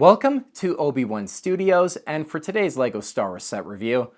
Welcome to Obi-Wan Studios, and for today's LEGO Star Wars set review,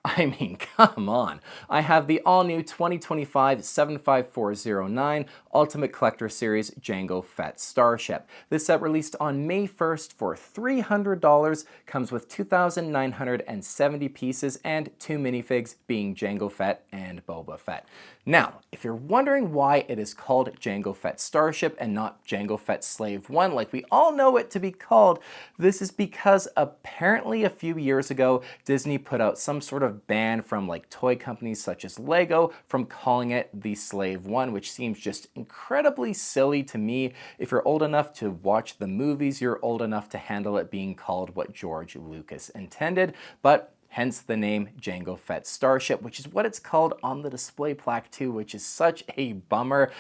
I mean, come on. I have the all-new 2025 75409 Ultimate Collector Series Jango Fett Starship. This set released on May 1st for $300, comes with 2,970 pieces and 2 minifigs being Jango Fett and Boba Fett. Now, if you're wondering why it is called Jango Fett Starship and not Jango Fett Slave 1 like we all know it to be called, this is because apparently a few years ago, Disney put out some sort of ban from like toy companies such as Lego from calling it the Slave 1, which seems just incredibly silly to me. If you're old enough to watch the movies, you're old enough to handle it being called what George Lucas intended, but hence the name Jango Fett Starship, which is what it's called on the display plaque too, which is such a bummer.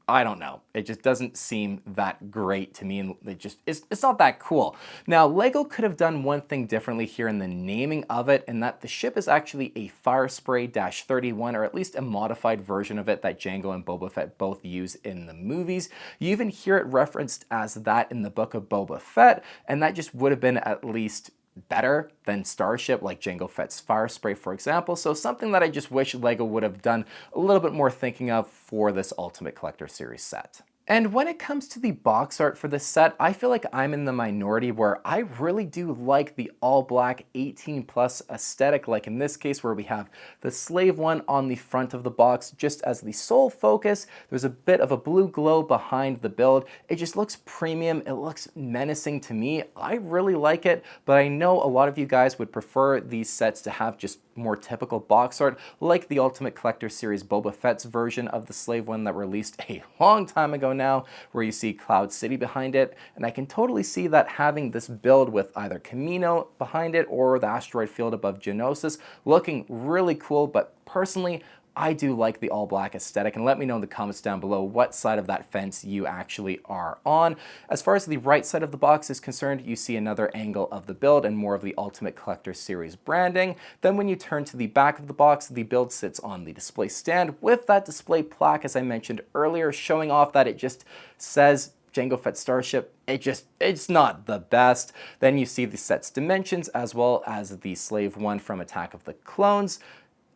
I don't know. It just doesn't seem that great to me, and it's not that cool. Now, Lego could have done one thing differently here in the naming of it, and that the ship is actually a Firespray-31, or at least a modified version of it that Jango and Boba Fett both use in the movies. You even hear it referenced as that in the book of Boba Fett, and that just would have been at least better than Starship, like Jango Fett's Firespray, for example. So something that I just wish Lego would have done a little bit more thinking of for this Ultimate Collector Series set. And when it comes to the box art for this set, I feel like I'm in the minority where I really do like the all-black 18+ aesthetic, like in this case where we have the Slave 1 on the front of the box just as the sole focus. There's a bit of a blue glow behind the build. It just looks premium. It looks menacing to me. I really like it, but I know a lot of you guys would prefer these sets to have just more typical box art, like the Ultimate Collector Series Boba Fett's version of the Slave 1 that released a long time ago now, where you see Cloud City behind it. And I can totally see that having this build with either Camino behind it or the asteroid field above Geonosis looking really cool, but personally, I do like the all-black aesthetic, and let me know in the comments down below what side of that fence you actually are on. As far as the right side of the box is concerned, you see another angle of the build and more of the Ultimate Collector Series branding. Then when you turn to the back of the box, the build sits on the display stand with that display plaque, as I mentioned earlier, showing off that it just says Jango Fett Starship. It's not the best. Then you see the set's dimensions as well as the Slave 1 from Attack of the Clones.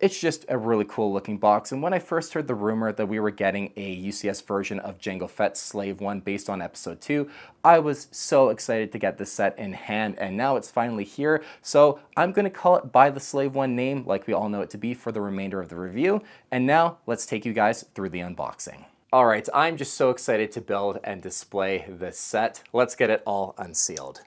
It's just a really cool looking box, and when I first heard the rumor that we were getting a UCS version of Jango Fett's Slave 1 based on episode 2, I was so excited to get this set in hand, and now it's finally here. So I'm going to call it by the Slave 1 name like we all know it to be for the remainder of the review. And now let's take you guys through the unboxing. Alright, I'm just so excited to build and display this set. Let's get it all unsealed.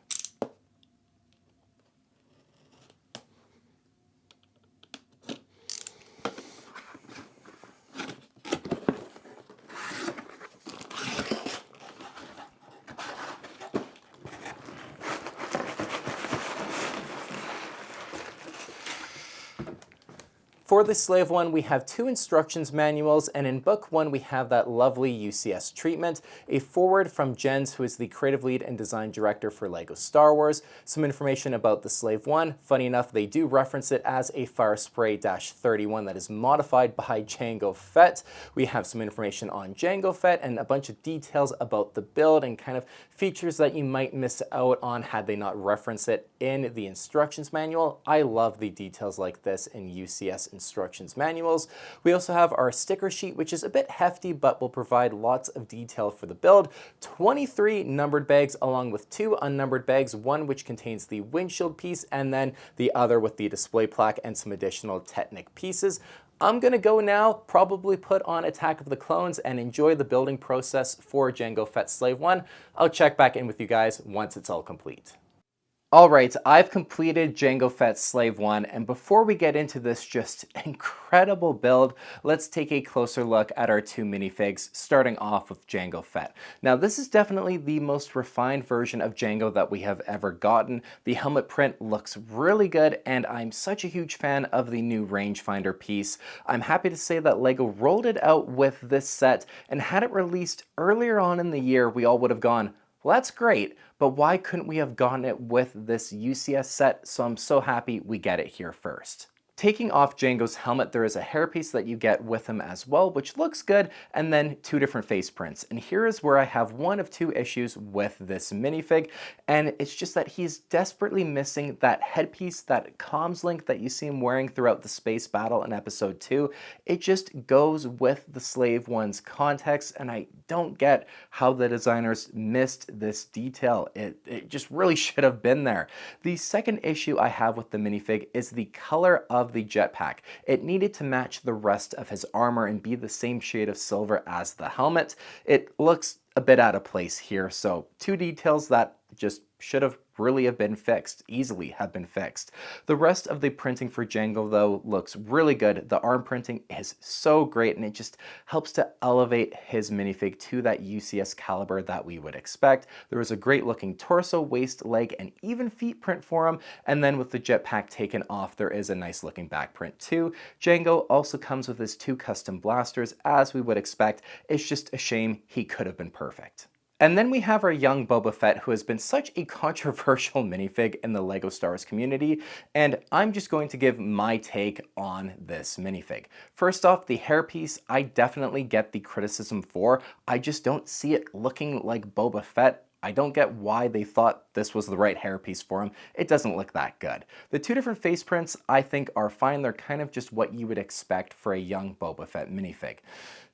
For the Slave 1, we have 2 instructions manuals, and in book 1 we have that lovely UCS treatment, a foreword from Jens, who is the creative lead and design director for LEGO Star Wars, some information about the Slave 1. Funny enough, they do reference it as a Firespray-31 that is modified by Jango Fett. We have some information on Jango Fett and a bunch of details about the build and kind of features that you might miss out on had they not referenced it in the instructions manual. I love the details like this in UCS instructions manuals. We also have our sticker sheet, which is a bit hefty but will provide lots of detail for the build. 23 numbered bags along with 2 unnumbered bags, one which contains the windshield piece and then the other with the display plaque and some additional Technic pieces. I'm gonna go now, probably put on Attack of the Clones and enjoy the building process for Jango Fett Slave 1. I'll check back in with you guys once it's all complete. Alright, I've completed Jango Fett's Slave 1, and before we get into this just incredible build, let's take a closer look at our 2 minifigs, starting off with Jango Fett. Now, this is definitely the most refined version of Jango that we have ever gotten. The helmet print looks really good, and I'm such a huge fan of the new rangefinder piece. I'm happy to say that LEGO rolled it out with this set, and had it released earlier on in the year, we all would have gone, well, that's great, but why couldn't we have gotten it with this UCS set? So I'm so happy we get it here first. Taking off Jango's helmet, there is a hairpiece that you get with him as well, which looks good, and then two different face prints. And here is where I have one of two issues with this minifig, and it's just that he's desperately missing that headpiece, that comms link that you see him wearing throughout the space battle in episode 2. It just goes with the Slave One's context, and I don't get how the designers missed this detail. It just really should have been there. The second issue I have with the minifig is the color of the jetpack. It needed to match the rest of his armor and be the same shade of silver as the helmet. It looks a bit out of place here, so two details that just should have really have been fixed, easily have been fixed. The rest of the printing for Jango though looks really good. The arm printing is so great and it just helps to elevate his minifig to that UCS caliber that we would expect. There was a great looking torso, waist, leg, and even feet print for him, and then with the jetpack taken off there is a nice looking back print too. Jango also comes with his two custom blasters as we would expect. It's just a shame he could have been perfect. And then we have our young Boba Fett, who has been such a controversial minifig in the LEGO Star Wars community, and I'm just going to give my take on this minifig. First off, the hairpiece, I definitely get the criticism for. I just don't see it looking like Boba Fett. I don't get why they thought this was the right hairpiece for him. It doesn't look that good. The two different face prints I think are fine. They're kind of just what you would expect for a young Boba Fett minifig.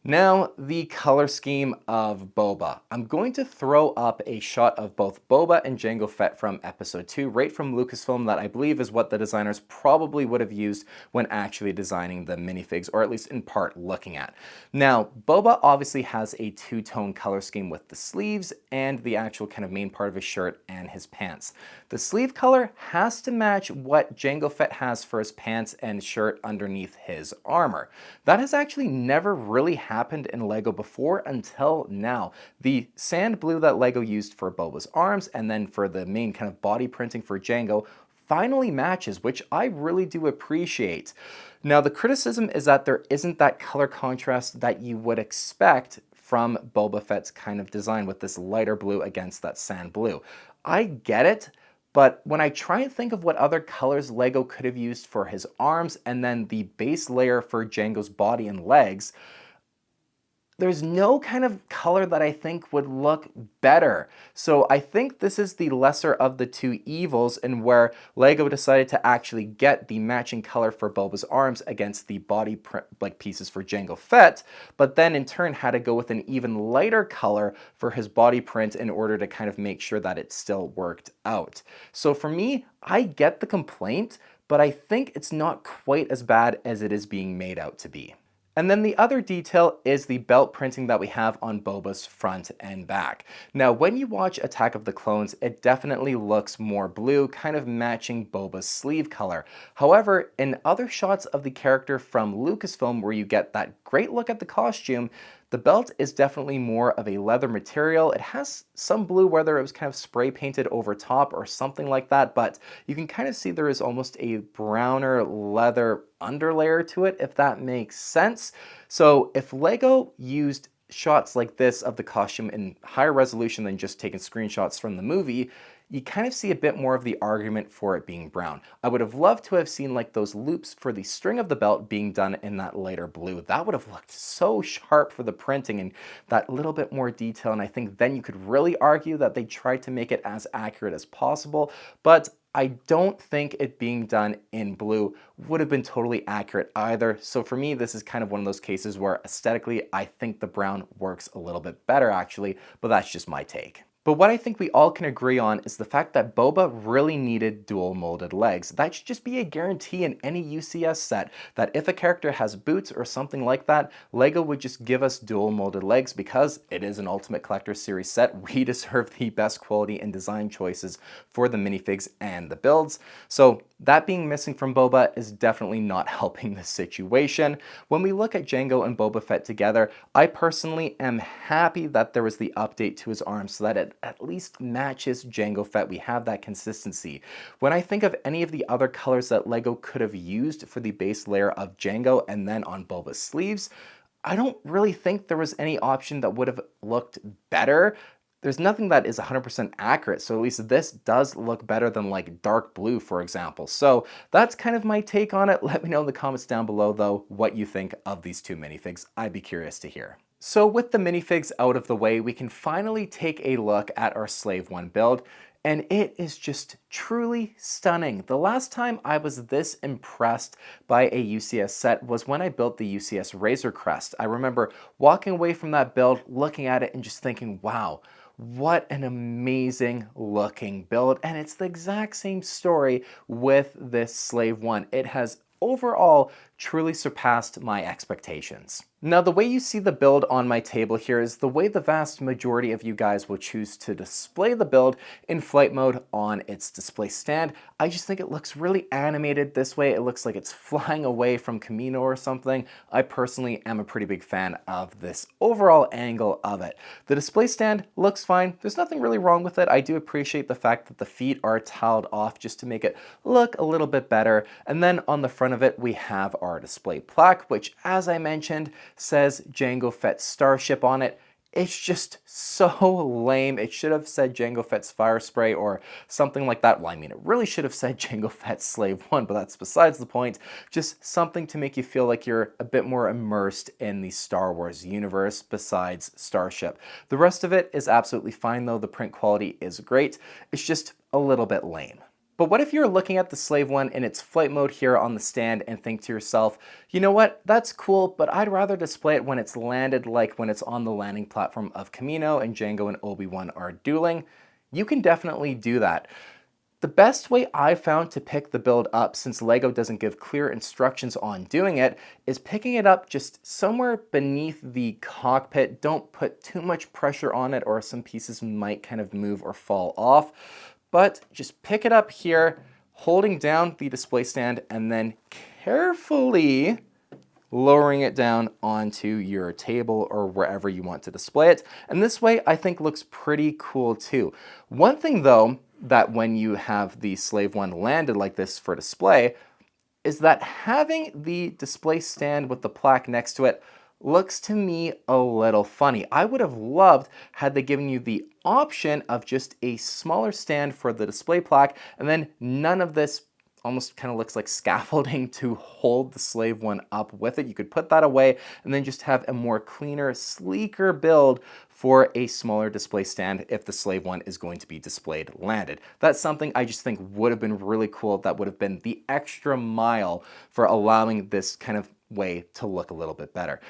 Now, the color scheme of Boba. I'm going to throw up a shot of both Boba and Jango Fett from episode 2, right from Lucasfilm, that I believe is what the designers probably would have used when actually designing the minifigs, or at least in part looking at. Now, Boba obviously has a two-tone color scheme with the sleeves and the actual kind of main part of his shirt and his pants. The sleeve color has to match what Jango Fett has for his pants and shirt underneath his armor. That has actually never really happened in LEGO before until now. The sand blue that LEGO used for Boba's arms and then for the main kind of body printing for Jango finally matches, which I really do appreciate. Now, the criticism is that there isn't that color contrast that you would expect from Boba Fett's kind of design with this lighter blue against that sand blue. I get it. But when I try and think of what other colors LEGO could have used for his arms and then the base layer for Jango's body and legs, there's no kind of color that I think would look better. So I think this is the lesser of the two evils, and where LEGO decided to actually get the matching color for Boba's arms against the body pieces for Jango Fett, but then in turn had to go with an even lighter color for his body print in order to kind of make sure that it still worked out. So for me, I get the complaint, but I think it's not quite as bad as it is being made out to be. And then the other detail is the belt printing that we have on Boba's front and back. Now, when you watch Attack of the Clones, it definitely looks more blue, kind of matching Boba's sleeve color. However, in other shots of the character from Lucasfilm where you get that great look at the costume, the belt is definitely more of a leather material. It has some blue, whether it was kind of spray painted over top or something like that, but you can kind of see there is almost a browner leather underlayer to it, if that makes sense. So if LEGO used shots like this of the costume in higher resolution than just taking screenshots from the movie, you kind of see a bit more of the argument for it being brown. I would have loved to have seen like those loops for the string of the belt being done in that lighter blue. That would have looked so sharp for the printing and that little bit more detail, and I think then you could really argue that they tried to make it as accurate as possible, but I don't think it being done in blue would have been totally accurate either. So for me, this is kind of one of those cases where aesthetically, I think the brown works a little bit better actually, but that's just my take. But what I think we all can agree on is the fact that Boba really needed dual molded legs. That should just be a guarantee in any UCS set, that if a character has boots or something like that, LEGO would just give us dual molded legs because it is an Ultimate Collector Series set. We deserve the best quality and design choices for the minifigs and the builds. So that being missing from Boba is definitely not helping the situation. When we look at Jango and Boba Fett together, I personally am happy that there was the update to his arms so that it at least matches Jango Fett. We have that consistency. When I think of any of the other colors that LEGO could have used for the base layer of Jango and then on Boba's sleeves, I don't really think there was any option that would have looked better. there's nothing that is 100% accurate, so at least this does look better than like dark blue, for example. So that's kind of my take on it. Let me know in the comments down below, though, what you think of these two minifigs. I'd be curious to hear. So with the minifigs out of the way, we can finally take a look at our Slave 1 build, and it is just truly stunning. The last time I was this impressed by a UCS set was when I built the UCS Razor Crest. I remember walking away from that build, looking at it and just thinking, wow, what an amazing looking build. And it's the exact same story with this Slave 1. It has overall truly surpassed my expectations. Now, the way you see the build on my table here is the way the vast majority of you guys will choose to display the build in flight mode on its display stand. I just think it looks really animated this way. It looks like it's flying away from Camino or something. I personally am a pretty big fan of this overall angle of it. The display stand looks fine. There's nothing really wrong with it. I do appreciate the fact that the feet are tiled off just to make it look a little bit better. And then on the front of it, we have our display plaque, which, as I mentioned, says Jango Fett Starship on it. It's just so lame. It should have said Jango Fett's Fire Spray or something like that. Well, I mean, it really should have said Jango Fett's Slave 1, but that's besides the point. Just something to make you feel like you're a bit more immersed in the Star Wars universe besides Starship. The rest of it is absolutely fine, though. The print quality is great. It's just a little bit lame. But what if you're looking at the Slave 1 in its flight mode here on the stand and think to yourself, you know what, that's cool, but I'd rather display it when it's landed, like when it's on the landing platform of Camino and Jango and Obi-Wan are dueling? You can definitely do that. The best way I've found to pick the build up, since LEGO doesn't give clear instructions on doing it, is picking it up just somewhere beneath the cockpit. Don't put too much pressure on it or some pieces might kind of move or fall off. But just pick it up here, holding down the display stand and then carefully lowering it down onto your table or wherever you want to display it. And this way I think looks pretty cool too. One thing though, that when you have the Slave 1 landed like this for display, is that having the display stand with the plaque next to it looks to me a little funny. I would have loved had they given you the option of just a smaller stand for the display plaque, and then none of this almost kind of looks like scaffolding to hold the Slave 1 up with it. You could put that away and then just have a more cleaner, sleeker build for a smaller display stand if the Slave 1 is going to be displayed landed. That's something I just think would have been really cool. That would have been the extra mile for allowing this kind of way to look a little bit better.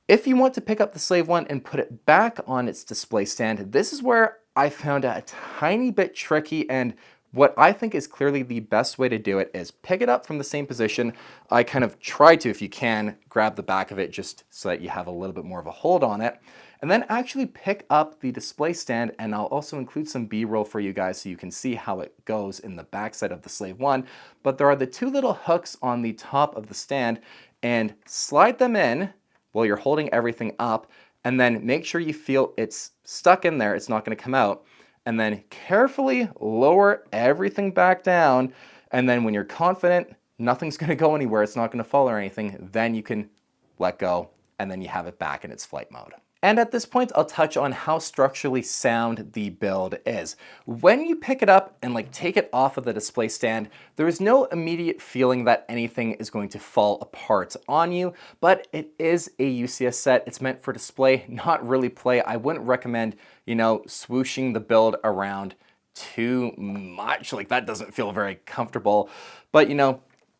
If you want to pick up the Slave 1 and put it back on its display stand, this is where I found it a tiny bit tricky, and what I think is clearly the best way to do it is pick it up from the same position. I kind of try to, if you can, grab the back of it just so that you have a little bit more of a hold on it, and then actually pick up the display stand, and I'll also include some B-roll for you guys so you can see how it goes in the backside of the Slave 1. But there are the two little hooks on the top of the stand, and slide them in while you're holding everything up, and then make sure you feel it's stuck in there, it's not going to come out, and then carefully lower everything back down, and then when you're confident nothing's going to go anywhere, it's not going to fall or anything, then you can let go, and then you have it back in its flight mode. And at this point, I'll touch on how structurally sound the build is. When you pick it up and take it off of the display stand, there is no immediate feeling that anything is going to fall apart on you, but it is a UCS set. It's meant for display, not really play. I wouldn't recommend, swooshing the build around too much. That doesn't feel very comfortable, but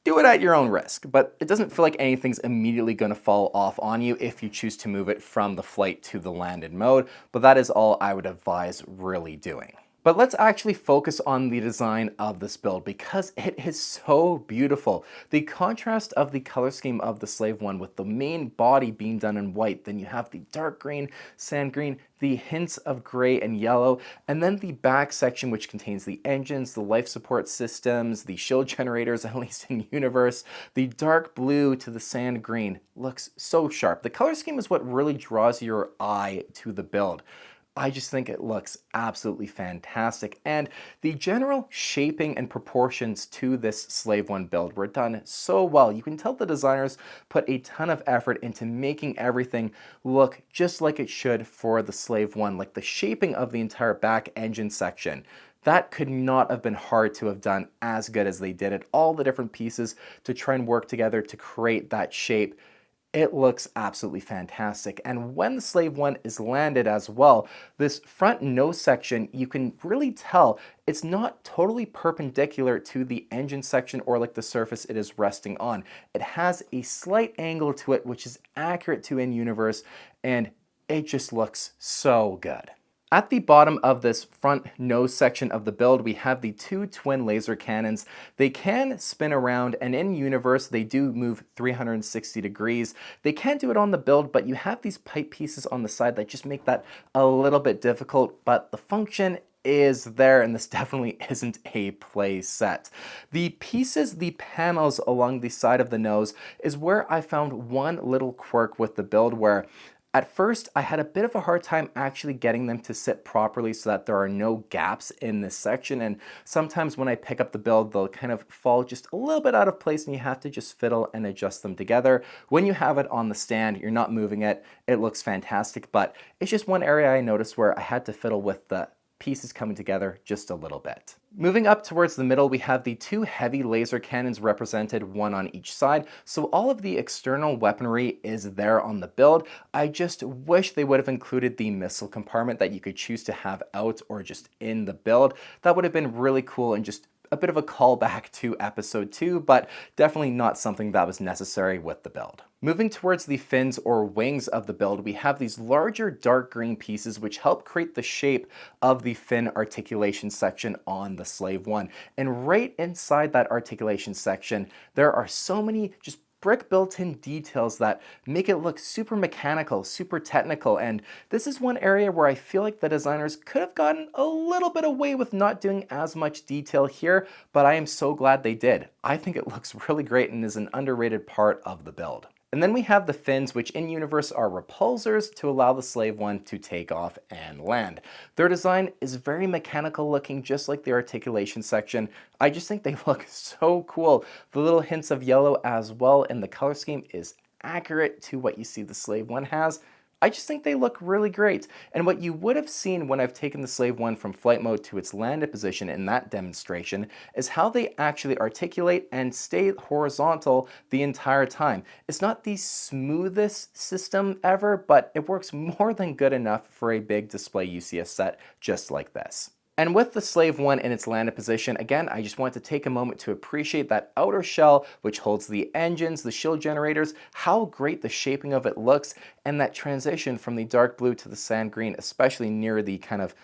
do it at your own risk, but it doesn't feel like anything's immediately going to fall off on you if you choose to move it from the flight to the landed mode, but that is all I would advise really doing. But let's actually focus on the design of this build because it is so beautiful. The contrast of the color scheme of the Slave 1 with the main body being done in white, then you have the dark green, sand green, the hints of gray and yellow, and then the back section which contains the engines, the life support systems, the shield generators, at least in universe. The dark blue to the sand green looks so sharp. The color scheme is what really draws your eye to the build. I just think it looks absolutely fantastic, and the general shaping and proportions to this Slave 1 build were done so well. You can tell the designers put a ton of effort into making everything look just like it should for the Slave 1, like the shaping of the entire back engine section. That could not have been hard to have done as good as they did it. All the different pieces to try and work together to create that shape. It looks absolutely fantastic. And when the Slave 1 is landed as well, this front nose section, you can really tell it's not totally perpendicular to the engine section or like the surface it is resting on. It has a slight angle to it, which is accurate to in-universe, and it just looks so good. At the bottom of this front nose section of the build, we have the two twin laser cannons. They can spin around, and in universe, they do move 360 degrees. They can't do it on the build, but you have these pipe pieces on the side that just make that a little bit difficult, but the function is there, and this definitely isn't a play set. The pieces, the panels along the side of the nose is where I found one little quirk with the build where at first, I had a bit of a hard time actually getting them to sit properly so that there are no gaps in this section, and sometimes when I pick up the build, they'll kind of fall just a little bit out of place and you have to just fiddle and adjust them together. When you have it on the stand, you're not moving it, it looks fantastic, but it's just one area I noticed where I had to fiddle with the pieces coming together just a little bit. Moving up towards the middle, we have the two heavy laser cannons represented, one on each side, so all of the external weaponry is there on the build. I just wish they would have included the missile compartment that you could choose to have out or just in the build. That would have been really cool and just a bit of a callback to episode 2, but definitely not something that was necessary with the build. Moving towards the fins or wings of the build, we have these larger dark green pieces which help create the shape of the fin articulation section on the Slave 1. And right inside that articulation section, there are so many just brick built-in details that make it look super mechanical, super technical, and this is one area where I feel like the designers could have gotten a little bit away with not doing as much detail here, but I am so glad they did. I think it looks really great and is an underrated part of the build. And then we have the fins, which in universe are repulsors to allow the Slave 1 to take off and land. Their design is very mechanical looking, just like the articulation section. I just think they look so cool. The little hints of yellow as well, and the color scheme is accurate to what you see the Slave 1 has. I just think they look really great. And what you would have seen when I've taken the Slave 1 from flight mode to its landed position in that demonstration is how they actually articulate and stay horizontal the entire time. It's not the smoothest system ever, but it works more than good enough for a big display UCS set just like this. And with the Slave 1 in its landed position, again, I just want to take a moment to appreciate that outer shell, which holds the engines, the shield generators, how great the shaping of it looks, and that transition from the dark blue to the sand green, especially near the kind of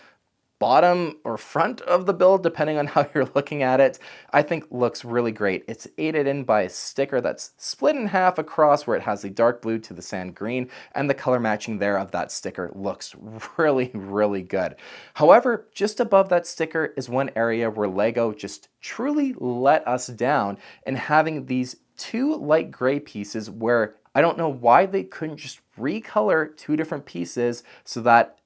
bottom or front of the build, depending on how you're looking at it, I think looks really great. It's aided in by a sticker that's split in half across where it has the dark blue to the sand green, and the color matching there of that sticker looks really, really good. However, just above that sticker is one area where LEGO just truly let us down in having these two light gray pieces where I don't know why they couldn't just recolor two different pieces so that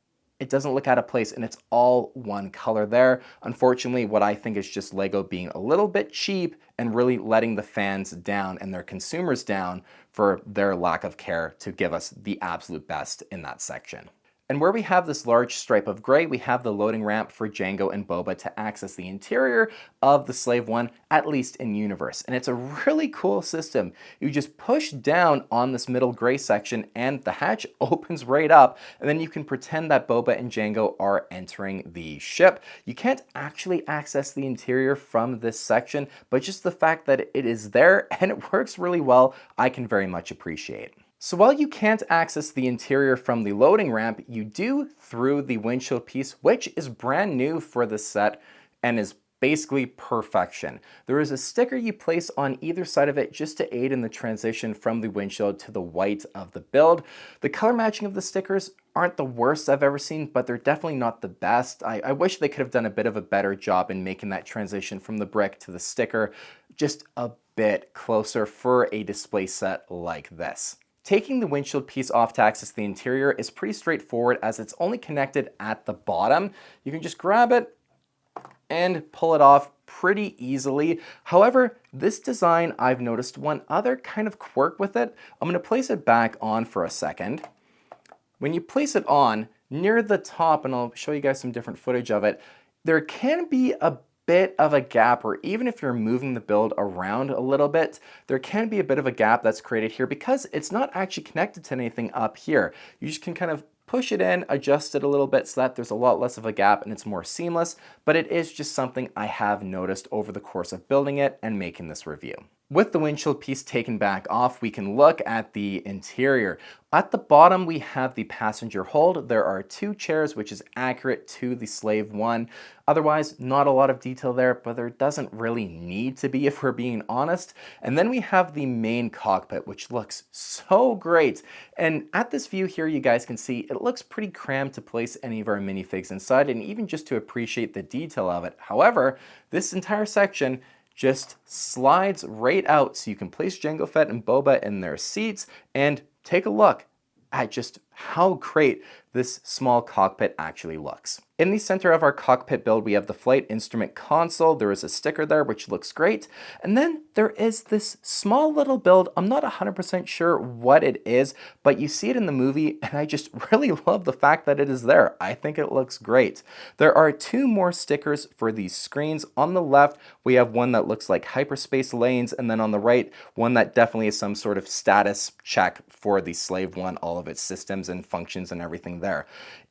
it doesn't look out of place and it's all one color there. Unfortunately, what I think is just LEGO being a little bit cheap and really letting the fans down and their consumers down for their lack of care to give us the absolute best in that section. And where we have this large stripe of gray, we have the loading ramp for Jango and Boba to access the interior of the Slave 1, at least in universe. And it's a really cool system. You just push down on this middle gray section and the hatch opens right up, and then you can pretend that Boba and Jango are entering the ship. You can't actually access the interior from this section, but just the fact that it is there and it works really well, I can very much appreciate. So while you can't access the interior from the loading ramp, you do through the windshield piece, which is brand new for this set and is basically perfection. There is a sticker you place on either side of it just to aid in the transition from the windshield to the white of the build. The color matching of the stickers aren't the worst I've ever seen, but they're definitely not the best. I wish they could have done a bit of a better job in making that transition from the brick to the sticker just a bit closer for a display set like this. Taking the windshield piece off to access the interior is pretty straightforward as it's only connected at the bottom. You can just grab it and pull it off pretty easily. However, this design, I've noticed one other kind of quirk with it. I'm going to place it back on for a second. When you place it on, near the top, and I'll show you guys some different footage of it, there can be a bit of a gap, or even if you're moving the build around a little bit, there can be a bit of a gap that's created here because it's not actually connected to anything up here. You just can kind of push it in, adjust it a little bit so that there's a lot less of a gap and it's more seamless, but it is just something I have noticed over the course of building it and making this review. With the windshield piece taken back off, we can look at the interior. At the bottom, we have the passenger hold. There are 2 chairs, which is accurate to the Slave 1. Otherwise, not a lot of detail there, but there doesn't really need to be if we're being honest. And then we have the main cockpit, which looks so great. And at this view here, you guys can see it looks pretty crammed to place any of our minifigs inside, and even just to appreciate the detail of it. However, this entire section just slides right out so you can place Jango Fett and Boba in their seats and take a look at just how great this small cockpit actually looks. In the center of our cockpit build, we have the flight instrument console. There is a sticker there, which looks great. And then there is this small little build. I'm not 100% sure what it is, but you see it in the movie, and I just really love the fact that it is there. I think it looks great. There are 2 more stickers for these screens. On the left, we have one that looks like hyperspace lanes, and then on the right, one that definitely is some sort of status check for the Slave 1, all of its systems and functions and everything there.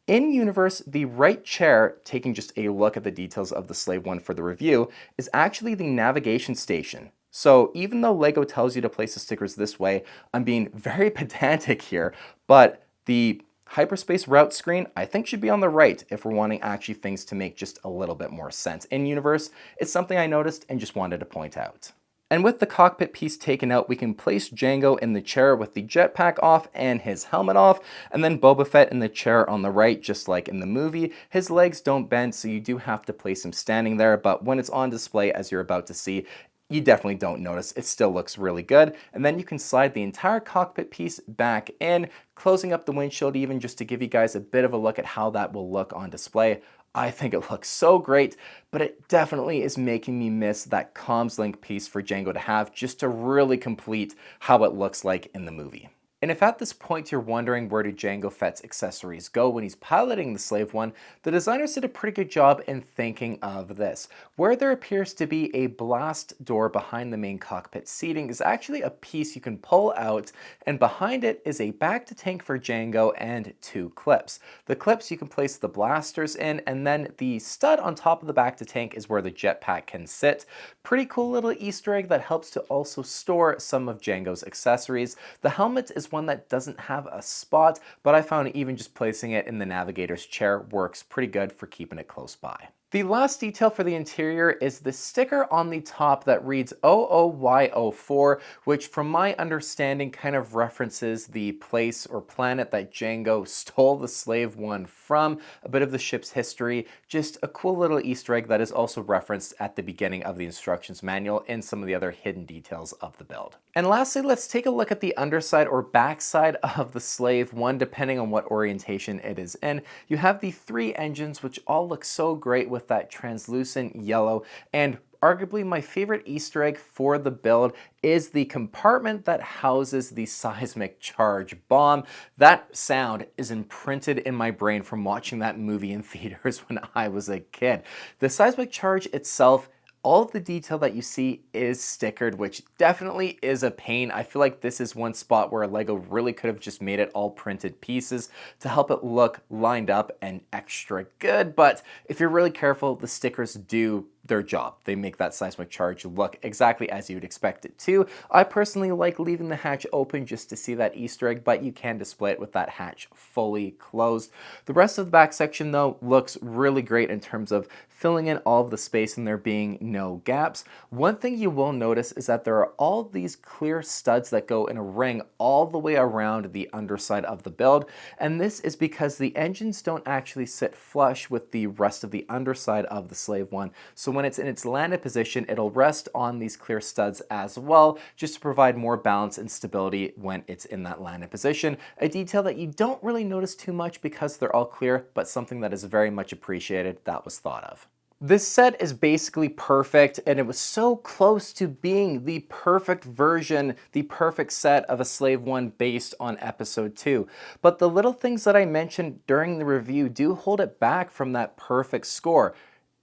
In universe, the right chair, taking just a look at the details of the Slave 1 for the review, is actually the navigation station. So even though LEGO tells you to place the stickers this way, I'm being very pedantic here, but the hyperspace route screen I think should be on the right if we're wanting actually things to make just a little bit more sense. In universe, it's something I noticed and just wanted to point out. And with the cockpit piece taken out, we can place Jango in the chair with the jetpack off and his helmet off, and then Boba Fett in the chair on the right, just like in the movie. His legs don't bend, so you do have to place him standing there, but when it's on display, as you're about to see, you definitely don't notice. It still looks really good. And then you can slide the entire cockpit piece back in, closing up the windshield even just to give you guys a bit of a look at how that will look on display. I think it looks so great, but it definitely is making me miss that comms link piece for Jango to have just to really complete how it looks like in the movie. And if at this point you're wondering where do Jango Fett's accessories go when he's piloting the Slave 1, the designers did a pretty good job in thinking of this. Where there appears to be a blast door behind the main cockpit seating is actually a piece you can pull out, and behind it is a back-to-tank for Jango and 2 clips. The clips you can place the blasters in, and then the stud on top of the back-to-tank is where the jetpack can sit. Pretty cool little Easter egg that helps to also store some of Jango's accessories. The helmet is one that doesn't have a spot, but I found even just placing it in the navigator's chair works pretty good for keeping it close by. The last detail for the interior is the sticker on the top that reads OOY04, which from my understanding kind of references the place or planet that Jango stole the Slave 1 from, a bit of the ship's history, just a cool little Easter egg that is also referenced at the beginning of the instructions manual and some of the other hidden details of the build. And lastly, let's take a look at the underside or backside of the Slave 1, depending on what orientation it is in. You have the 3 engines, which all look so great with that translucent yellow, and arguably my favorite Easter egg for the build is the compartment that houses the seismic charge bomb. That sound is imprinted in my brain from watching that movie in theaters when I was a kid. The seismic charge itself, all of the detail that you see is stickered, which definitely is a pain. I feel like this is one spot where LEGO really could have just made it all printed pieces to help it look lined up and extra good. But if you're really careful, the stickers do their job. They make that seismic charge look exactly as you would expect it to. I personally like leaving the hatch open just to see that Easter egg, but you can display it with that hatch fully closed. The rest of the back section though looks really great in terms of filling in all of the space and there being no gaps. One thing you will notice is that there are all these clear studs that go in a ring all the way around the underside of the build, and this is because the engines don't actually sit flush with the rest of the underside of the Slave 1. So So when it's in its landed position, it'll rest on these clear studs as well, just to provide more balance and stability when it's in that landed position. A detail that you don't really notice too much because they're all clear, but something that is very much appreciated that was thought of. This set is basically perfect, and it was so close to being the perfect version, the perfect set of a Slave 1 based on Episode 2. But the little things that I mentioned during the review do hold it back from that perfect score.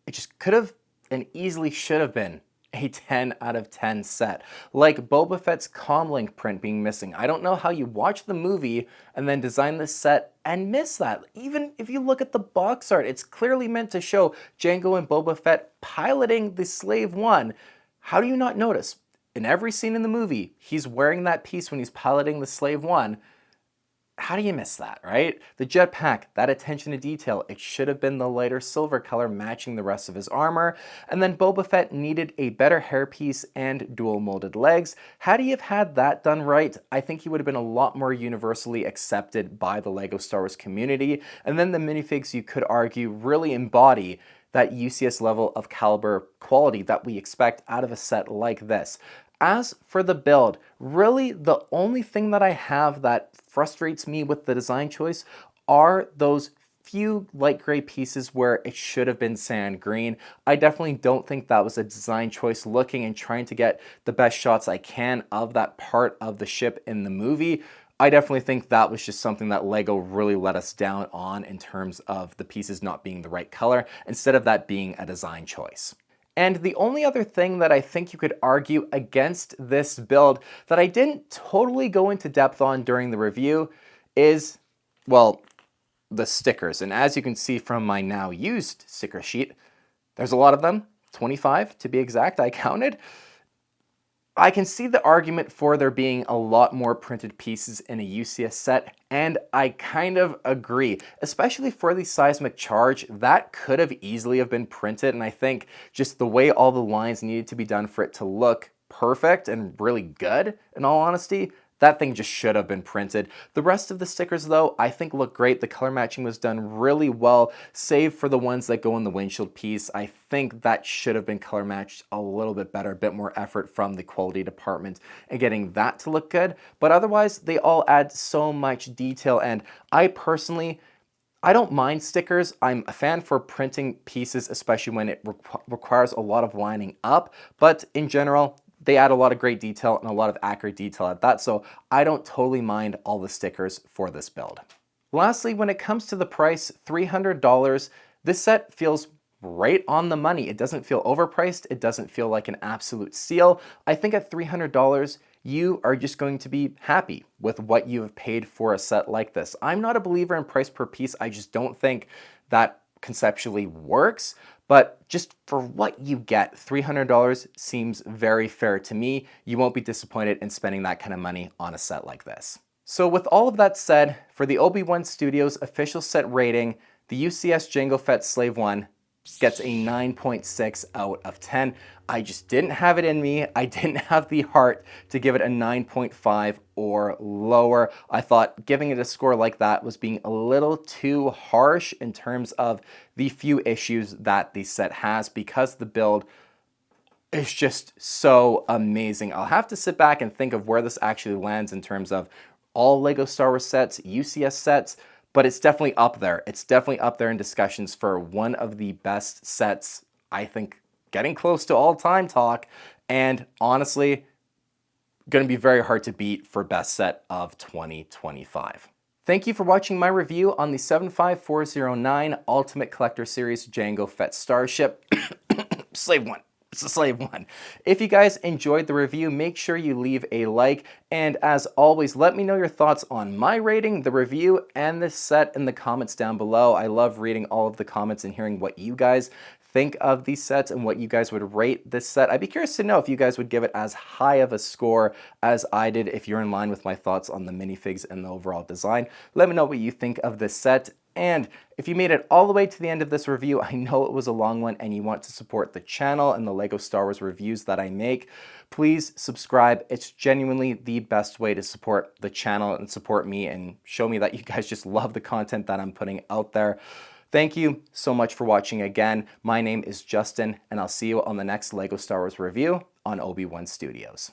It just could have and easily should have been a 10 out of 10 set. Like Boba Fett's comlink print being missing. I don't know how you watch the movie and then design this set and miss that. Even if you look at the box art, it's clearly meant to show Jango and Boba Fett piloting the Slave 1. How do you not notice? In every scene in the movie, he's wearing that piece when he's piloting the Slave 1. How do you miss that, right? The jetpack, that attention to detail, it should have been the lighter silver color matching the rest of his armor. And then Boba Fett needed a better hairpiece and dual molded legs. Had he have had that done right, I think he would have been a lot more universally accepted by the LEGO Star Wars community. And then the minifigs, you could argue, really embody that UCS level of caliber quality that we expect out of a set like this. As for the build, really the only thing that I have that frustrates me with the design choice are those few light gray pieces where it should have been sand green. I definitely don't think that was a design choice, looking and trying to get the best shots I can of that part of the ship in the movie. I definitely think that was just something that LEGO really let us down on in terms of the pieces not being the right color, instead of that being a design choice. And the only other thing that I think you could argue against this build that I didn't totally go into depth on during the review is, well, the stickers. And as you can see from my now used sticker sheet, there's a lot of them, 25 to be exact, I counted. I can see the argument for there being a lot more printed pieces in a UCS set, and I kind of agree, especially for the seismic charge. That could have easily have been printed, and I think just the way all the lines needed to be done for it to look perfect and really good, in all honesty, that thing just should have been printed. The rest of the stickers, though, I think look great. The color matching was done really well, save for the ones that go in the windshield piece. I think that should have been color matched a little bit better, a bit more effort from the quality department in getting that to look good. But otherwise, they all add so much detail, and I personally, I don't mind stickers. I'm a fan for printing pieces, especially when it requires a lot of lining up. But in general, they add a lot of great detail and a lot of accurate detail at that, so I don't totally mind all the stickers for this build. Lastly, when it comes to the price, $300, this set feels right on the money. It doesn't feel overpriced. It doesn't feel like an absolute steal. I think at $300, you are just going to be happy with what you have paid for a set like this. I'm not a believer in price per piece. I just don't think that conceptually works. But just for what you get, $300 seems very fair to me. You won't be disappointed in spending that kind of money on a set like this. So with all of that said, for the Obi-Wan Studios official set rating, the UCS Jango Fett Slave 1 gets a 9.6 out of 10. I just didn't have it in me. I didn't have the heart to give it a 9.5 or lower. I thought giving it a score like that was being a little too harsh in terms of the few issues that the set has, because the build is just so amazing. I'll have to sit back and think of where this actually lands in terms of all LEGO Star Wars sets, UCS sets, but it's definitely up there. It's definitely up there in discussions for one of the best sets, I think, getting close to all-time talk, and honestly, going to be very hard to beat for best set of 2025. Thank you for watching my review on the 75409 Ultimate Collector Series Jango Fett Starship. Slave 1. It's a Slave 1. If you guys enjoyed the review, make sure you leave a like, and as always, let me know your thoughts on my rating, the review, and this set in the comments down below. I love reading all of the comments and hearing what you guys think of these sets and what you guys would rate this set. I'd be curious to know if you guys would give it as high of a score as I did, if you're in line with my thoughts on the minifigs and the overall design. Let me know what you think of this set. And if you made it all the way to the end of this review, I know it was a long one and you want to support the channel and the LEGO Star Wars reviews that I make, please subscribe. It's genuinely the best way to support the channel and support me and show me that you guys just love the content that I'm putting out there. Thank you so much for watching again. My name is Justin, and I'll see you on the next LEGO Star Wars review on Obi-Wan Studios.